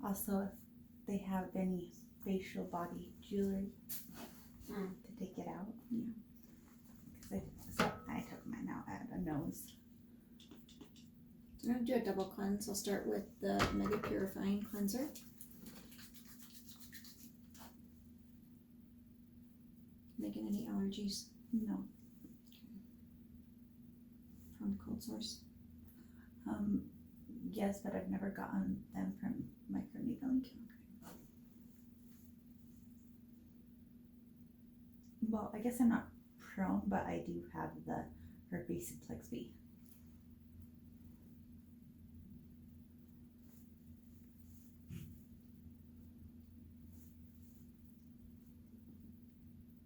Also, if they have any facial body jewelry, to take it out. Yeah. So I took mine out at a nose. I'm going to do a double cleanse. I'll start with the Mega Purifying Cleanser. Making any allergies? No. From cold sores? Yes, but I've never gotten them from microneedling. Well, I guess I'm not prone, but I do have the herpes simplex B.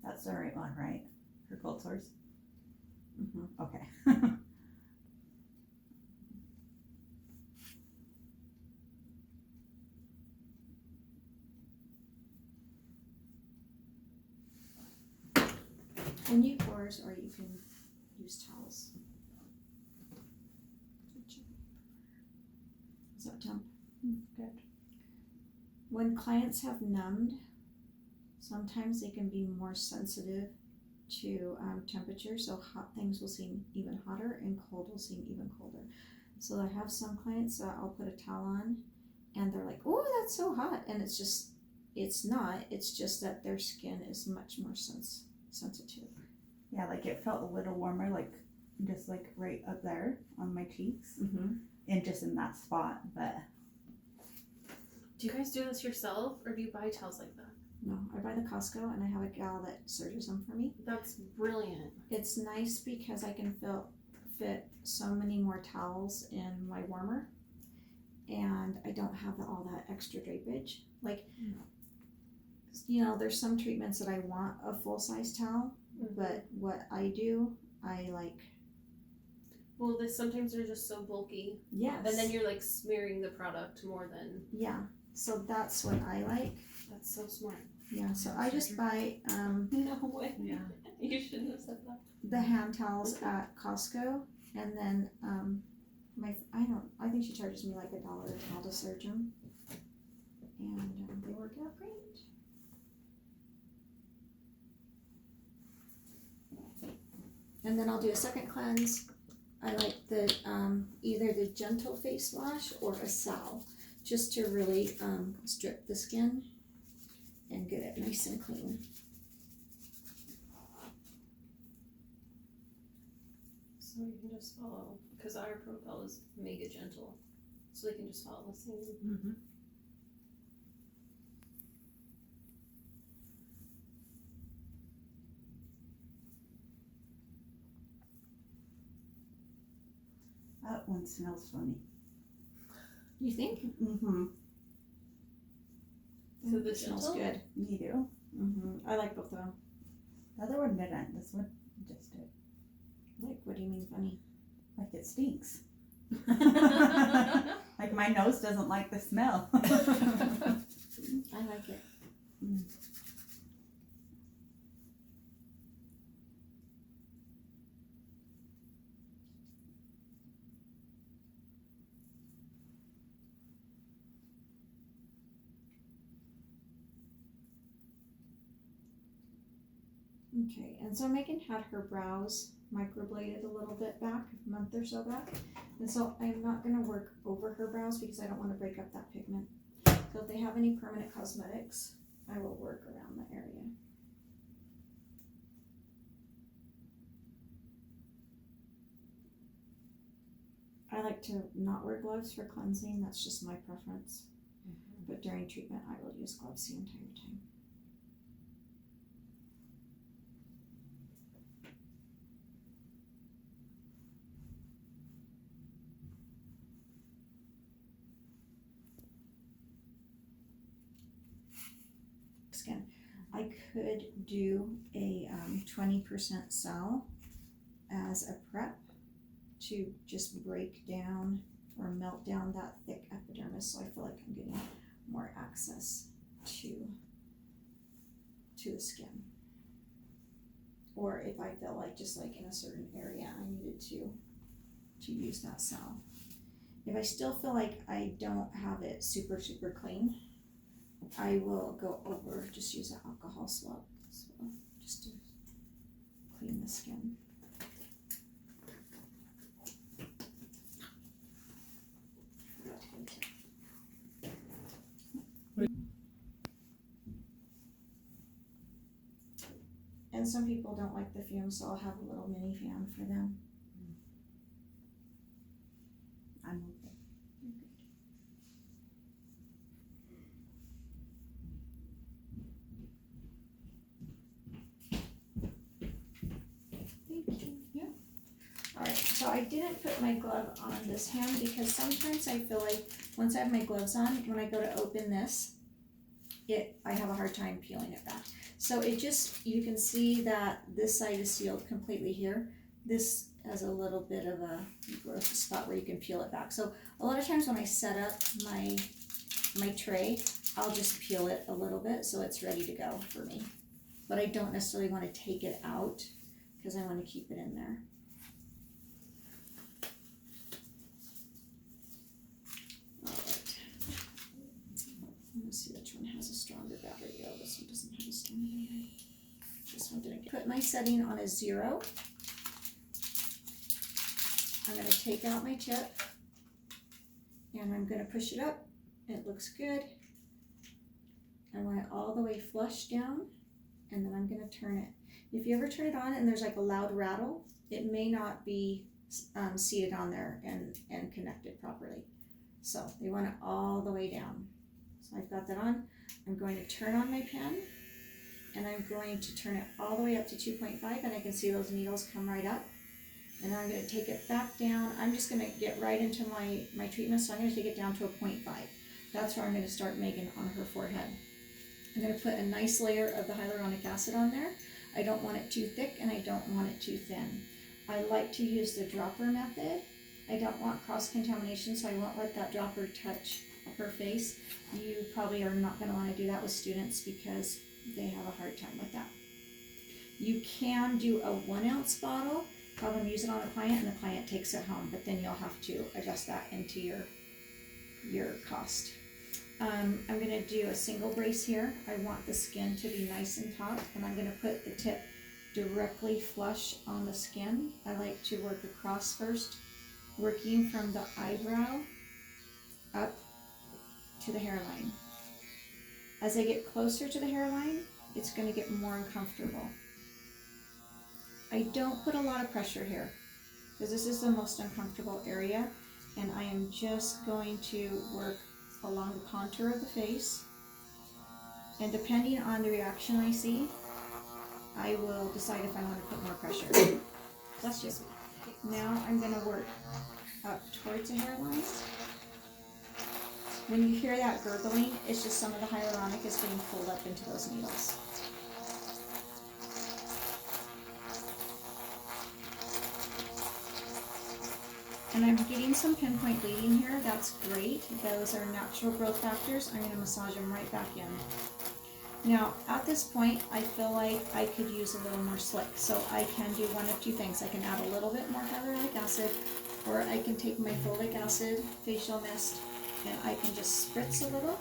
That's the right one, right? For cold sores? Mm-hmm. Okay. And you pores, or you can use towels. Is that temp? Good. When clients have numbed, sometimes they can be more sensitive to temperature, so hot things will seem even hotter and cold will seem even colder. So I have some clients that I'll put a towel on and they're like, oh, that's so hot. And it's not, it's just that their skin is much more sensitive. Yeah, like it felt a little warmer, like just like right up there on my cheeks, and just in that spot. But do you guys do this yourself, or do you buy towels like that? No, I buy the Costco, and I have a gal that serges them for me. That's brilliant. It's nice because I can fit so many more towels in my warmer, and I don't have all that extra drapage. Like, you know, there's some treatments that I want a full-size towel, but what I do, I like. Well, sometimes they're just so bulky. Yes. And then you're like smearing the product more than. Yeah. So that's what I like. That's so smart. Yeah. So I just buy. No way. Yeah. You shouldn't have said that. The hand towels at Costco, and then I think she charges me like $1 a towel to serge them, and they work out great. And then I'll do a second cleanse. I like the either the gentle face wash or a salve, just to really strip the skin and get it nice and clean. So you can just follow, because our profile is mega gentle, so they can just follow the same. that one smells funny. You think? So the It smells gentle? good. You do? I like both of them. The other one didn't. This one just did. Like, what do you mean funny? Like it stinks. Like my nose doesn't like the smell. I like it. Okay, and so Megan had her brows microbladed a little bit back, a month or so back. And so I'm not going to work over her brows because I don't want to break up that pigment. So if they have any permanent cosmetics, I will work around the area. I like to not wear gloves for cleansing, that's just my preference. But during treatment, I will use gloves the entire time. Skin. I could do a 20% sal as a prep to just break down or melt down that thick epidermis, so I feel like I'm getting more access to the skin. Or if I feel like just like in a certain area I needed to use that sal. If I still feel like I don't have it super, super clean, I will go over, just use an alcohol swab as well, just to clean the skin. And some people don't like the fumes, so I'll have a little mini fan for them. I'm okay. Thank you. Yeah. Alright, so I didn't put my glove on this hand because sometimes I feel like once I have my gloves on, when I go to open this, I have a hard time peeling it back. So it just, you can see that this side is sealed completely here. This has a little bit of a growth spot where you can peel it back. So a lot of times when I set up my tray, I'll just peel it a little bit so it's ready to go for me. But I don't necessarily want to take it out because I want to keep it in there. Alright. Let's see which one has a stronger battery. Oh, this one doesn't have a stronger battery. This one didn't. Put my setting on a 0. I'm going to take out my tip and I'm going to push it up. It looks good. I want it all the way flush down and then I'm going to turn it. If you ever turn it on and there's like a loud rattle, it may not be seated on there and connected properly. So they want it all the way down. So I've got that on. I'm going to turn on my pen and I'm going to turn it all the way up to 2.5 and I can see those needles come right up. And then I'm going to take it back down. I'm just going to get right into my treatment, so I'm going to take it down to a 0.5. That's where I'm going to start Megan on her forehead. I'm going to put a nice layer of the hyaluronic acid on there. I don't want it too thick and I don't want it too thin. I like to use the dropper method. I don't want cross-contamination, so I won't let that dropper touch her face. You probably are not going to want to do that with students because they have a hard time with that. You can do a 1 ounce bottle, have them use it on a client and the client takes it home, but then you'll have to adjust that into your cost. I'm going to do a single brace here. I want the skin to be nice and taut and I'm going to put the tip directly flush on the skin. I like to work across first, working from the eyebrow up to the hairline. As I get closer to the hairline, it's going to get more uncomfortable. I don't put a lot of pressure here because this is the most uncomfortable area and I am just going to work along the contour of the face, and depending on the reaction I see, I will decide if I want to put more pressure. Bless you. Now I'm going to work up towards the hairline. When you hear that gurgling, it's just some of the hyaluronic is getting pulled up into those needles. And I'm getting some pinpoint bleeding here. That's great. Those are natural growth factors. I'm going to massage them right back in. Now, at this point, I feel like I could use a little more slick. So I can do one of two things. I can add a little bit more hyaluronic acid, or I can take my folic acid facial mist and I can just spritz a little,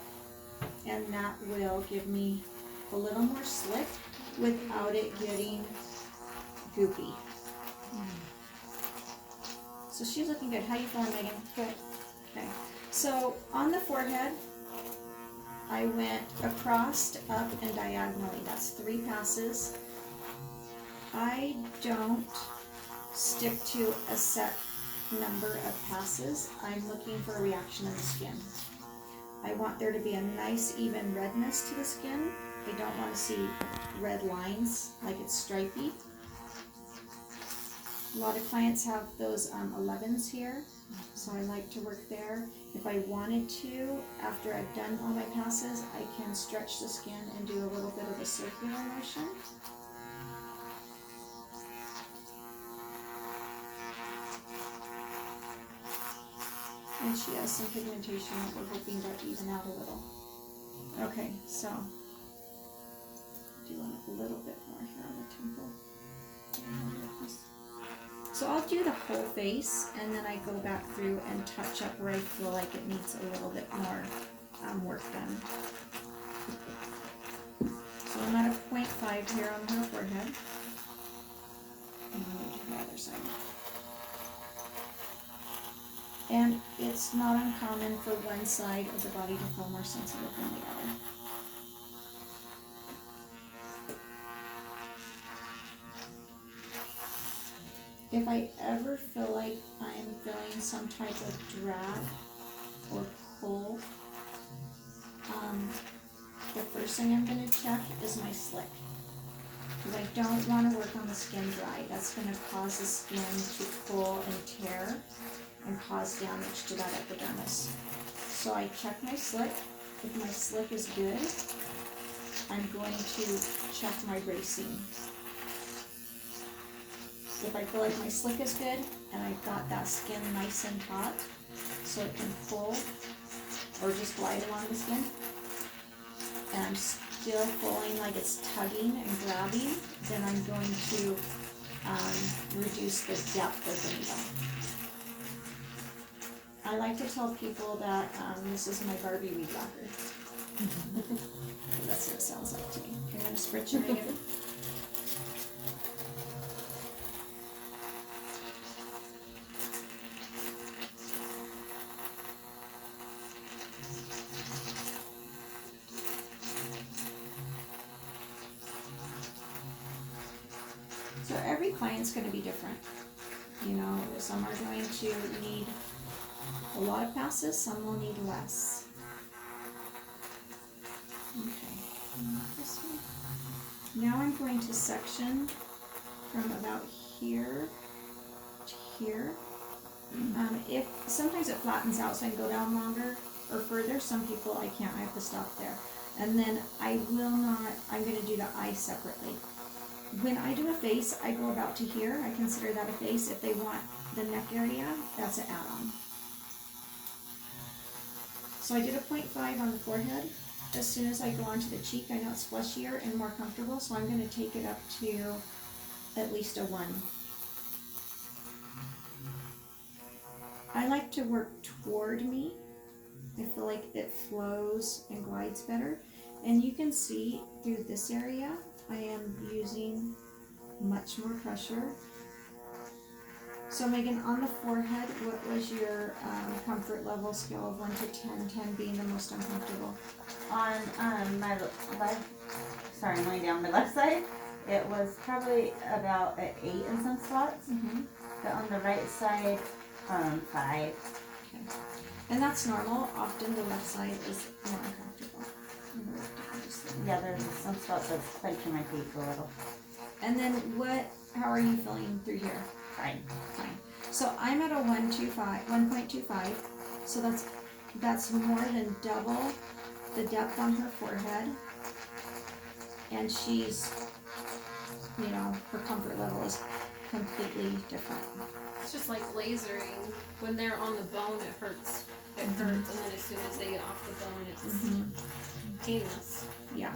and that will give me a little more slick without it getting goopy. So she's looking good. How you feeling, Megan? Good. Okay. So on the forehead, I went across, up, and diagonally. That's 3 passes. I don't stick to a set number of passes. I'm looking for a reaction in the skin. I want there to be a nice even redness to the skin. I don't want to see red lines like it's stripy. A lot of clients have those 11s here, so I like to work there. If I wanted to, after I've done all my passes, I can stretch the skin and do a little bit of a circular motion. And she has some pigmentation that we're hoping to even out a little. Okay, so do a little bit more here on the temple. So I'll do the whole face, and then I go back through and touch up where I feel like it needs a little bit more work done. So I'm at a 0.5 here on her forehead. And then we do the other side. And it's not uncommon for one side of the body to feel more sensitive than the other. If I ever feel like I'm feeling some type of drag or pull, the first thing I'm going to check is my slick. Because I don't want to work on the skin dry. That's going to cause the skin to pull and tear and cause damage to that epidermis. So I check my slick. If my slick is good, I'm going to check my bracing. If I feel like my slick is good and I've got that skin nice and taut so it can pull or just glide along the skin, and I'm still pulling like it's tugging and grabbing, then I'm going to reduce the depth of the needle. I like to tell people that this is my Barbie weed whacker. That's what it sounds like to me. Okay, I'm going to spritz you again. So every client's going to be different. You know, some are going to need a lot of passes, some will need less. Okay, this one. Now I'm going to section from about here to here. If sometimes it flattens out, so I can go down longer or further. Some people I can't. I have to stop there. And then I will not. I'm going to do the eye separately. When I do a face, I go about to here. I consider that a face. If they want the neck area, that's an add-on. So I did a 0.5 on the forehead. As soon as I go onto the cheek, I know it's fleshier and more comfortable, so I'm going to take it up to at least a 1. I like to work toward me. I feel like it flows and glides better. And you can see through this area, I am using much more pressure. So Megan, on the forehead, what was your comfort level scale of 1 to 10, 10 being the most uncomfortable? On my left, sorry, I'm laying down my left side, it was probably about an 8 in some spots. But on the right side, 5. Okay. And that's normal. Often the left side is more uncomfortable. Yeah, there's some spots that's clenching my feet a little. And then how are you feeling through here? Fine. Fine. So I'm at a 1.25. So that's more than double the depth on her forehead. And she's, you know, her comfort level is completely different. It's just like lasering. When they're on the bone, it hurts. It hurts, and then as soon as they get off the bone, it's painless. Yeah.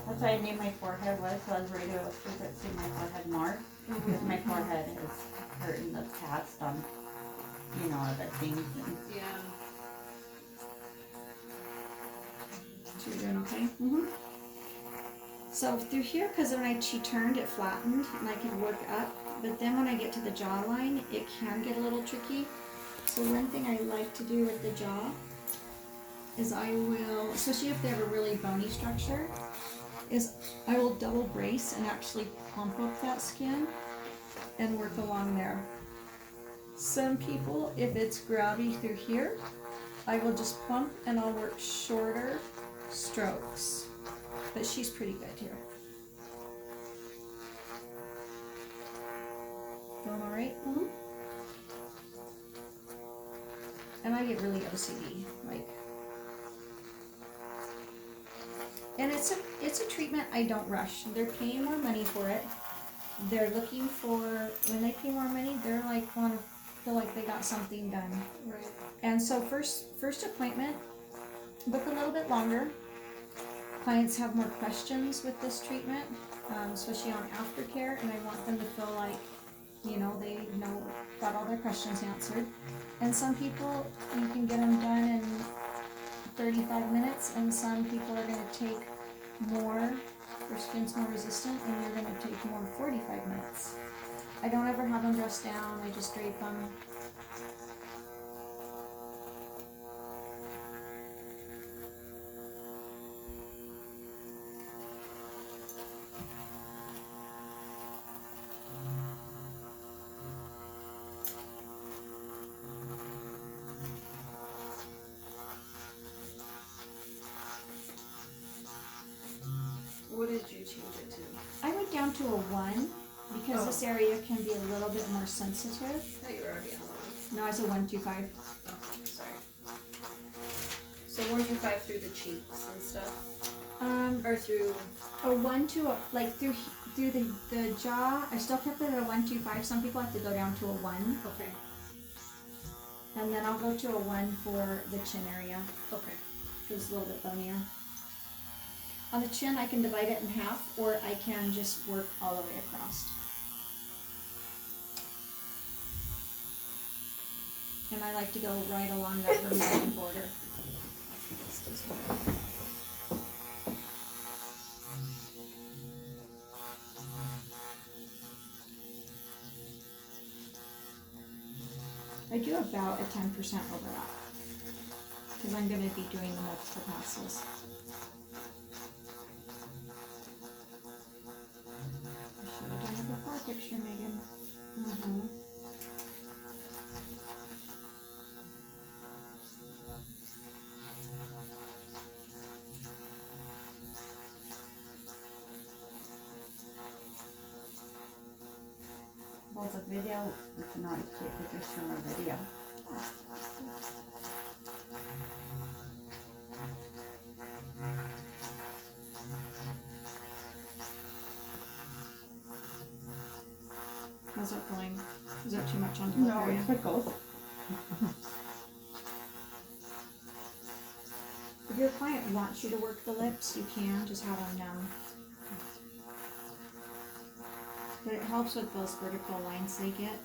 That's why I knew my forehead was, so I was ready to see my forehead more. Because my forehead is hurt in the past on, you know, other things. And Yeah. So you're doing okay? So through here, because when she turned, it flattened, and I could work up. But then when I get to the jawline, it can get a little tricky. So one thing I like to do with the jaw is I will, especially if they have a really bony structure, is I will double brace and actually pump up that skin and work along there. Some people, if it's grabby through here, I will just pump and I'll work shorter strokes. But she's pretty good here. Feeling all right? And I get really OCD, like. And it's a treatment I don't rush. They're paying more money for it. They're looking for, when they pay more money, they're like want to feel like they got something done. Right. And so first appointment, book a little bit longer. Clients have more questions with this treatment, especially on aftercare, and I want them to feel like you know, they know, got all their questions answered. And some people, you can get them done in 35 minutes, and some people are gonna take more, their skin's more resistant, and you're gonna take more 45 minutes. I don't ever have them dressed down, I just drape them. What did you change it to? I went down to a 1 because this area can be a little bit more sensitive. I thought you were already on one. No, it's a 125. Oh, sorry. So 125 through the cheeks and stuff? Or through... A 1 to a, like through the jaw, I still kept it at a 125. Some people have to go down to a 1. Okay. And then I'll go to a 1 for the chin area, Okay. because it's a little bit bonier. On the chin, I can divide it in half, or I can just work all the way across. And I like to go right along that Vermilion border. I do about a 10% overlap, because I'm going to be doing the multiple passes. I should have done it before picture, Megan. Well, the video, we cannot take pictures from a video. How's that going? Is that too much on the No, area? it tickles. If your client wants you to work the lips, you can, just have them numb. But it helps with those vertical lines they get.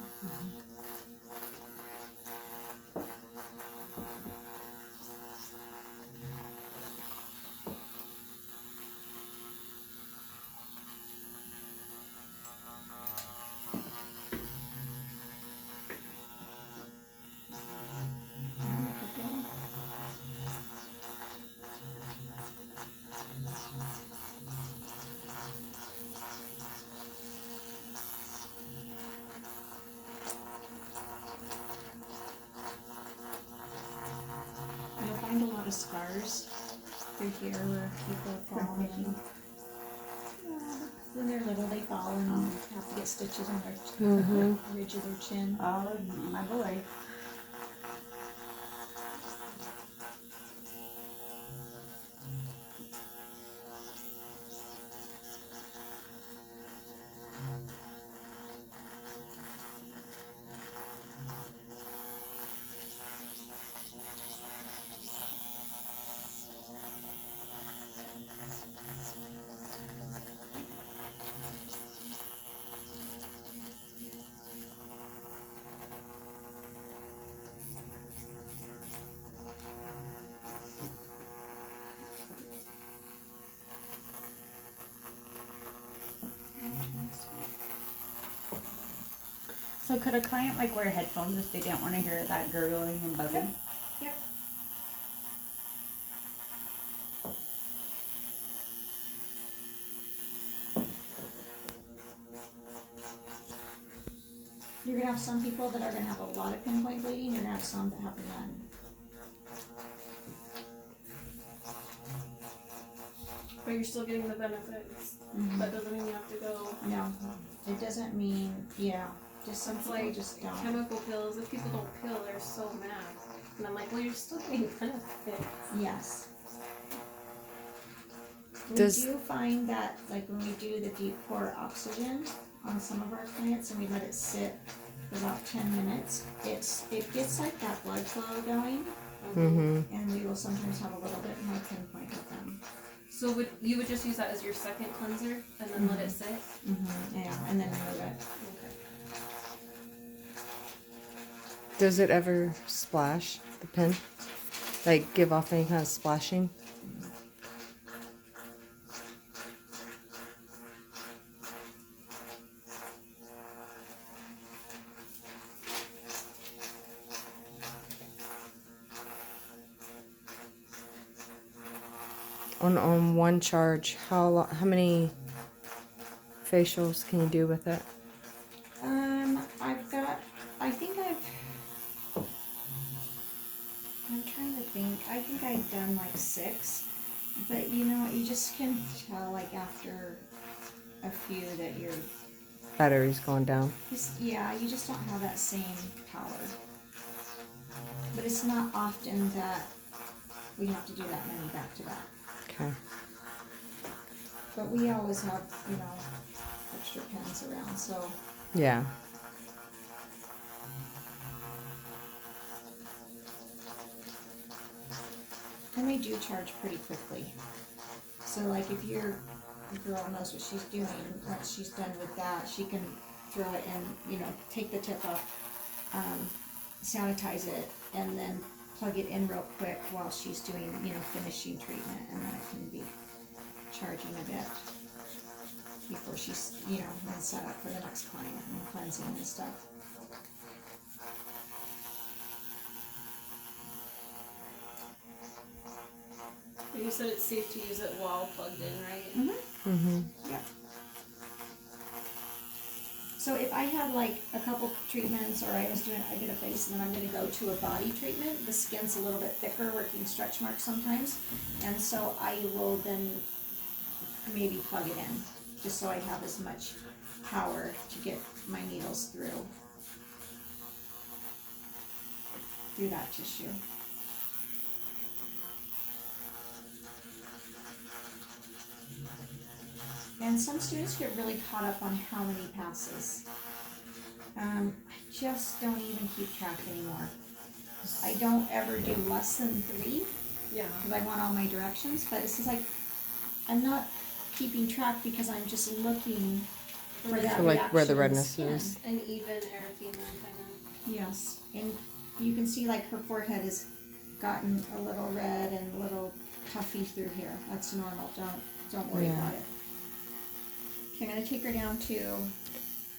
You'll find a lot of scars through here where people fall and when they're little they fall and have to get stitches on their ridge of their chin. Oh, my boy. So could a client like wear headphones if they didn't want to hear that gurgling and buzzing? Yep. You're gonna have some people that are gonna have a lot of pinpoint bleeding, you're gonna have some that have none. But you're still getting the benefits. That doesn't mean you have to go. No, it doesn't mean, yeah, just some It's people like just don't. chemical pills. If people don't pill, they're so mad. And I'm like, well, you're still getting benefits. Yes. We Does- do find that, like when we do the deep core oxygen on some of our clients and we let it sit for about 10 minutes, it gets like that blood flow going, and we will sometimes have a little bit more pinpoint with them. So you would just use that as your second cleanser and then let it sit? Yeah, and then remove it. Okay. Does it ever splash, the pen? Like, give off any kind of splashing? On one charge, how many facials can you do with it? I'm trying to think. I think I've done like 6, but you know, you just can tell like after a few that you're, Battery's going down. yeah, you just don't have that same power. But it's not often that we have to do that many back to back. Okay. But we always have, you know, extra pens around, so. Yeah. And they do charge pretty quickly. So like if your girl knows what she's doing, once she's done with that, she can throw it and, you know, take the tip off, sanitize it, and then plug it in real quick while she's doing, you know, finishing treatment, and then it can be charging a bit before she's, you know, then set up for the next client and cleansing and stuff. You said it's safe to use it while plugged in, right? Mm-hmm. Yeah. So if I have like a couple treatments, or I did a face and then I'm gonna go to a body treatment, the skin's a little bit thicker, working stretch marks sometimes, and so I will then maybe plug it in, just so I have as much power to get my needles through that tissue. And some students get really caught up on how many passes. I just don't even keep track anymore. I don't ever do less than 3 Yeah. because I want all my directions, but it's just like I'm not keeping track because I'm just looking for that So, like, where the reaction in redness skin. is. An even erythema kind of. Yes, and you can see like her forehead has gotten a little red and a little puffy through here. That's normal. Don't worry Yeah. about it. Okay, I'm gonna take her down to.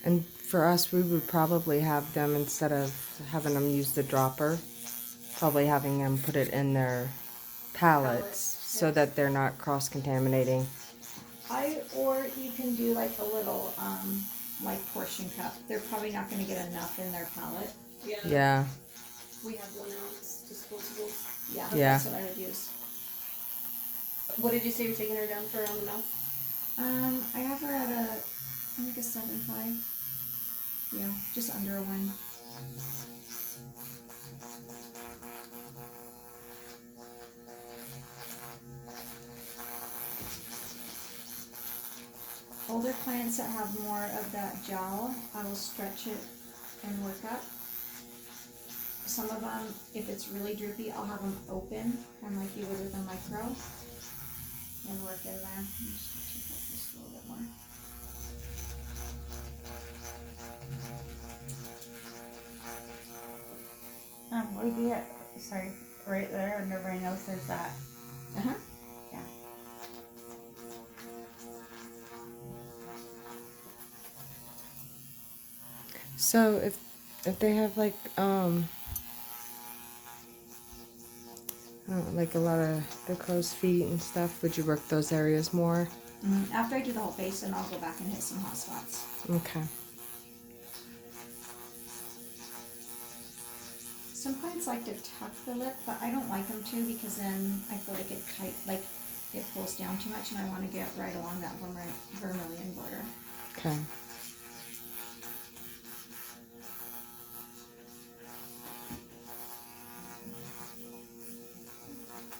And for us, we would probably have them, instead of having them use the dropper, probably having them put it in their pallets Pallets, so yes. that they're not cross-contaminating. Or you can do like a little, like portion cup. They're probably not gonna get enough in their palette. Yeah. Yeah. We have 1 ounce disposables. Yeah, Yeah. that's what I would use. What did you say you're taking her down for on the mouth? I have her at I think a 7.5. Yeah, just under a 1. Older clients that have more of that gel, I will stretch it and work up. Some of them, if it's really droopy, I'll have them open, kind of like you would with a micro, and work in there. I'm just gonna take out this a little bit more. Where do you, sorry, right there under my nose, there's that. Uh-huh. Yeah. So if they have like like a lot of the crow's feet and stuff, would you work those areas more? After I do the whole face, then I'll go back and hit some hot spots. Okay. Some clients like to tuck the lip, but I don't like them to because then I feel like it it pulls down too much, and I want to get right along that vermilion border. Okay.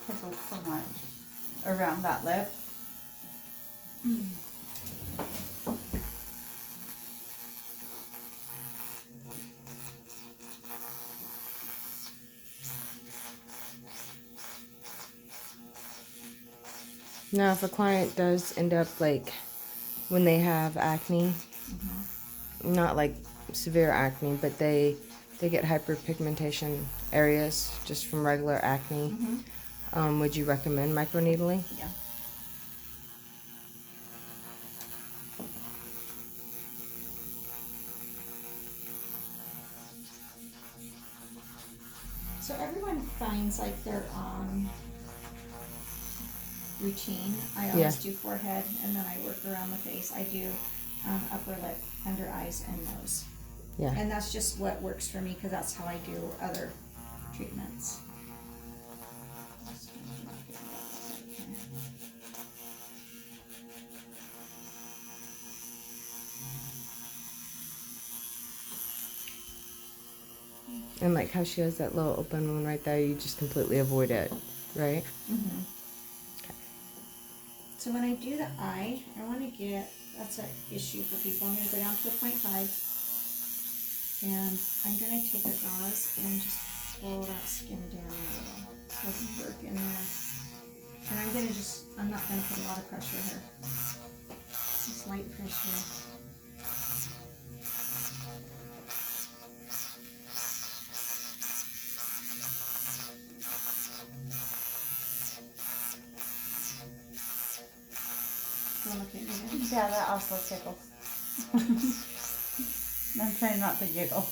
Because it's so much around that lip. Now, if a client does end up, like, when they have acne, not like severe acne, but they they get hyperpigmentation areas just from regular acne. Would you recommend microneedling? Yeah. So everyone finds like their routine. I always do forehead, and then I work around the face. I do upper lip, under eyes, and nose. Yeah. And that's just what works for me because that's how I do other treatments. And like how she has that little open one right there, you just completely avoid it, right? So when I do the eye, I want to get, that's an issue for people. I'm going to go down to a 0.5, and I'm going to take a gauze and just pull that skin down a little. So I can work in there. And I'm going to just, I'm not going to put a lot of pressure here. Just light pressure. Don't look at me then. Yeah, that also tickles. I'm trying not to giggle.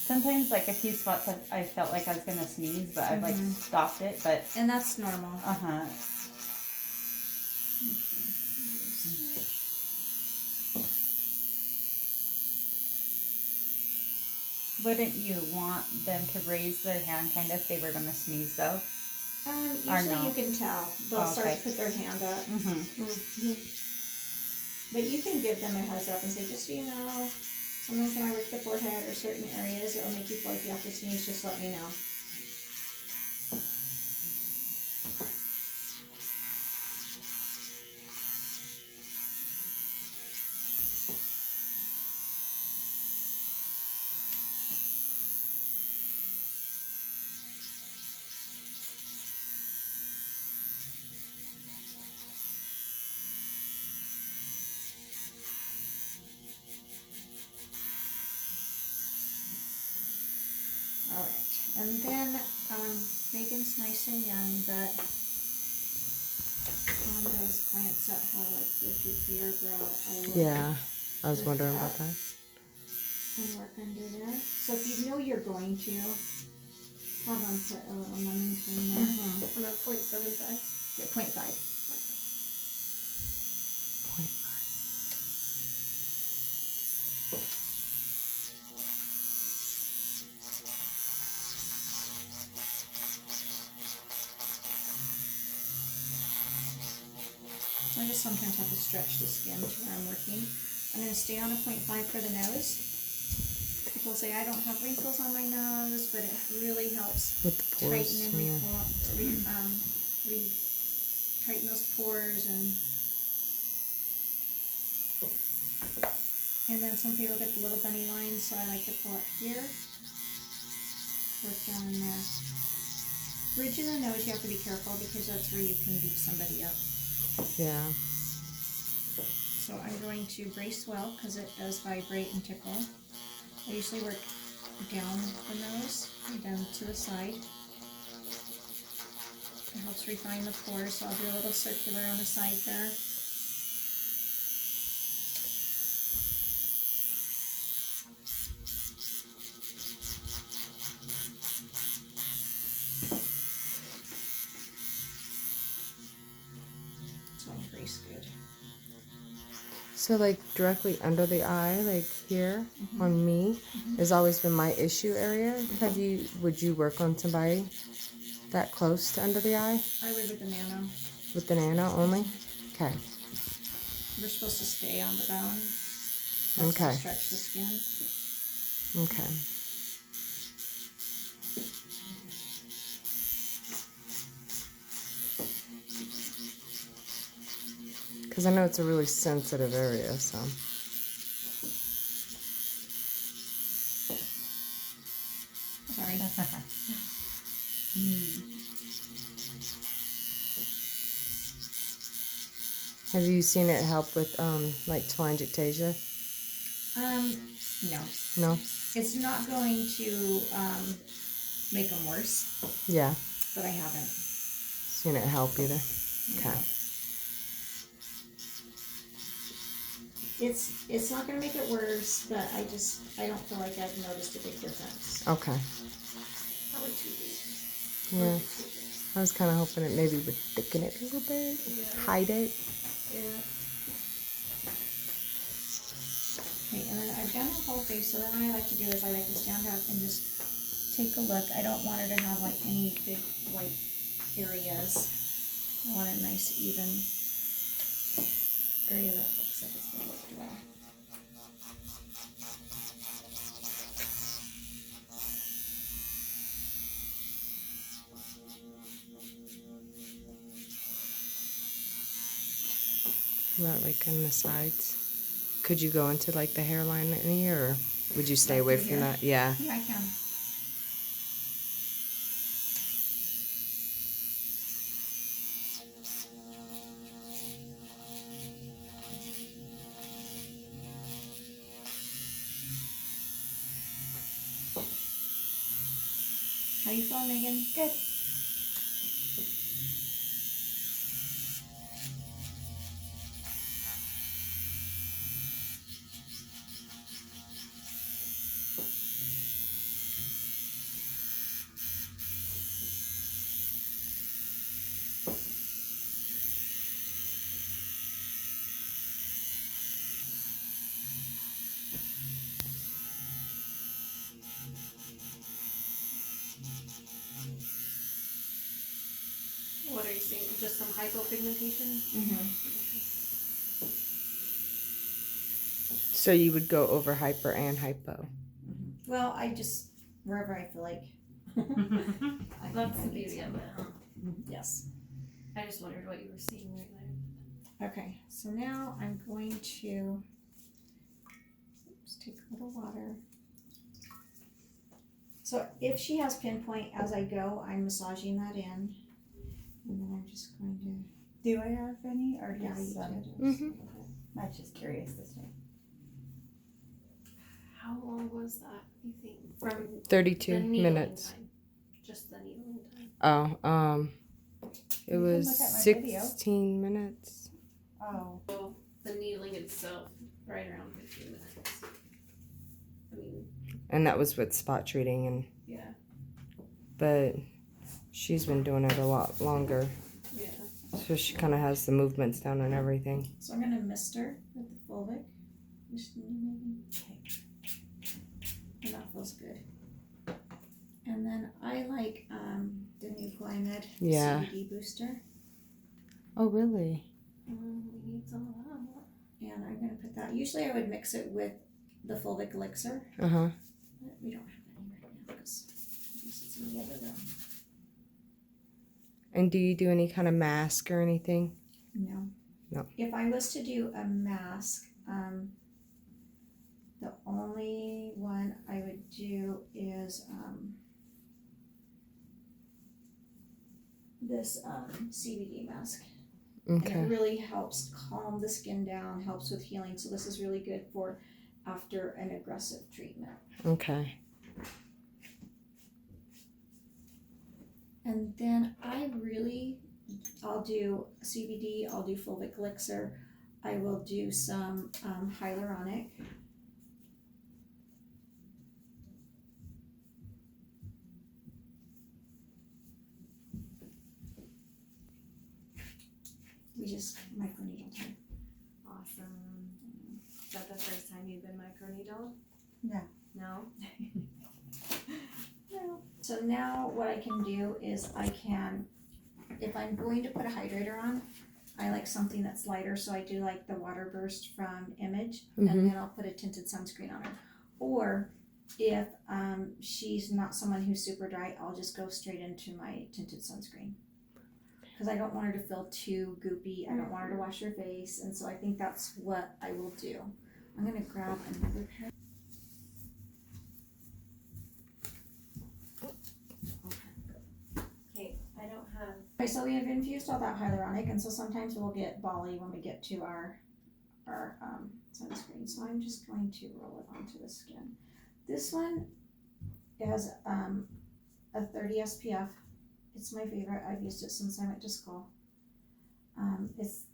Sometimes, like a few spots, I felt like I was gonna sneeze, but I've like stopped it. But And that's normal. Wouldn't you want them to raise their hand kind of if they were gonna sneeze though? Usually no? you can tell. They'll start to put their hand up. But you can give them a heads up and say, just so you know, sometimes when I work the forehead or certain areas, it'll make you feel like you have to sneeze, just let me know. Alright, and then Megan's nice and young, but on those clients that have like the droopier brow, I will Yeah, I was wondering about that. and work under there. So if you know you're going to, have them put a little numbing cream there. I'm at 0.75. Get 0.5. So I just sometimes have to stretch the skin to where I'm working. I'm going to stay on a 0.5 for the nose. People say I don't have wrinkles on my nose, but it really helps With the pores, tighten and tighten those pores and then some people get the little bunny lines, so I like to pull up here, work down in there. Bridge of the nose, you have to be careful because that's where you can beat somebody up. Yeah. So I'm going to brace well because it does vibrate and tickle. I usually work down the nose and down to the side. It helps refine the pores, so I'll do a little circular on the side there. So I'll brace good. So like directly under the eye, like here on me, has always been my issue area. Would you work on somebody that close to under the eye? I would with the nano. With the nano only? Okay. We're supposed to stay on the bone. Okay. Stretch the skin. Okay. Because I know it's a really sensitive area, so. Sorry. Have you seen it help with like telangiectasia? No. No? It's not going to make them worse, Yeah. but I haven't. Seen it help either. Okay. It's not gonna make it worse, but I don't feel like I've noticed a big difference. Okay. Probably 2 days. Yeah. I was kind of hoping it maybe would thicken it a little bit, hide it. Yeah. Okay, and then I've done the whole face, so then what I like to do is I like to stand up and just take a look. I don't want her to have like any big white areas. I want a nice even area that looks like it's been worked well. About like on the sides. Could you go into like the hairline any, or would you stay away from that? Yeah. Yeah, I can. How you feeling, Megan? Good. What are you seeing? Just some hypopigmentation? So you would go over hyper and hypo. Well, I just, wherever I feel like. That's the beauty of it, huh? Yes. I just wondered what you were seeing right there. Okay, so now I'm going to take a little water. So if she has pinpoint as I go, I'm massaging that in. And then I'm just going to. Do I have any, or Yeah, just you some? did. Mm-hmm. I was just curious this time. How long was that, you think? From 32 the needling minutes. time? Just the needling time? Oh, it You can was look at my 16 minutes. Oh, Well, the needling itself, right around 15 minutes. I mean, And that was with spot treating, and yeah. but she's been doing it a lot longer. Yeah. So she kind of has the movements down and everything. So I'm gonna mist her with the Fulvic. And that feels good. And then I like the new Glymed Yeah. CBD booster. Oh, really? We need some of that. And I'm gonna put that. Usually I would mix it with the Fulvic elixir, Uh-huh. but we don't have any right now because it's in the other room. And do you do any kind of mask or anything? No. No. If I was to do a mask, the only one I would do is this CBD mask. And Okay. it really helps calm the skin down, helps with healing. So this is really good for after an aggressive treatment. Okay. And then I'll do CBD, I'll do Fulvic elixir, I will do some hyaluronic. We just microneedle time. Awesome. Is that the first time you've been microneedled? No. No? No. So now what I can do is if I'm going to put a hydrator on, I like something that's lighter, so I do like the Water Burst from Image, and then I'll put a tinted sunscreen on her. Or if she's not someone who's super dry, I'll just go straight into my tinted sunscreen. Because I don't want her to feel too goopy, I don't want her to wash her face, and so I think that's what I will do. I'm gonna grab another pair. Okay, I don't have. Okay, so we have infused all that hyaluronic, and so sometimes we'll get Bali when we get to our sunscreens. so I'm just going to roll it onto the skin. This one has a 30 SPF. It's my favorite. I've used it since I went to school. It's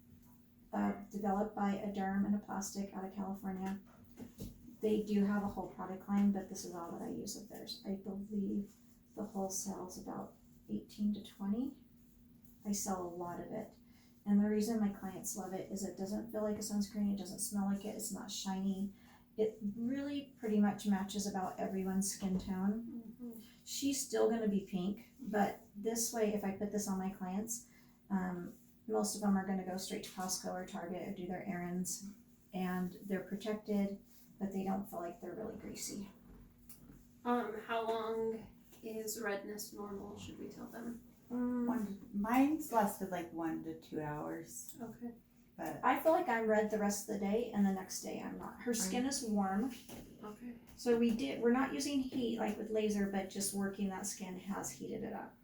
developed by a derm and a plastic out of California. They do have a whole product line, but this is all that I use of theirs. I believe the wholesale's about 18 to 20. I sell a lot of it. And the reason my clients love it is it doesn't feel like a sunscreen, it doesn't smell like it, it's not shiny. It really pretty much matches about everyone's skin tone. She's still gonna be pink, but this way, if I put this on my clients, most of them are gonna go straight to Costco or Target or do their errands, and they're protected, but they don't feel like they're really greasy. How long is redness normal? Should we tell them? Mine's lasted like 1 to 2 hours, Okay. but I feel like I'm red the rest of the day, and the next day I'm not. Her skin is warm, Okay. so we're not using heat like with laser, but just working that skin has heated it up.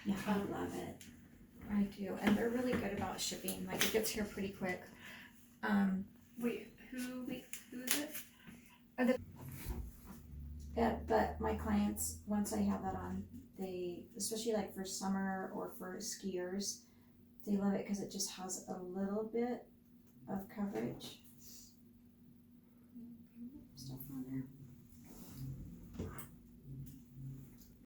Yeah, I love it. I do, and they're really good about shipping. Like it gets here pretty quick. Wait, who is it? Yeah, but my clients, once I have that on, they, especially like for summer or for skiers, they love it because it just has a little bit of coverage. Stuff on there.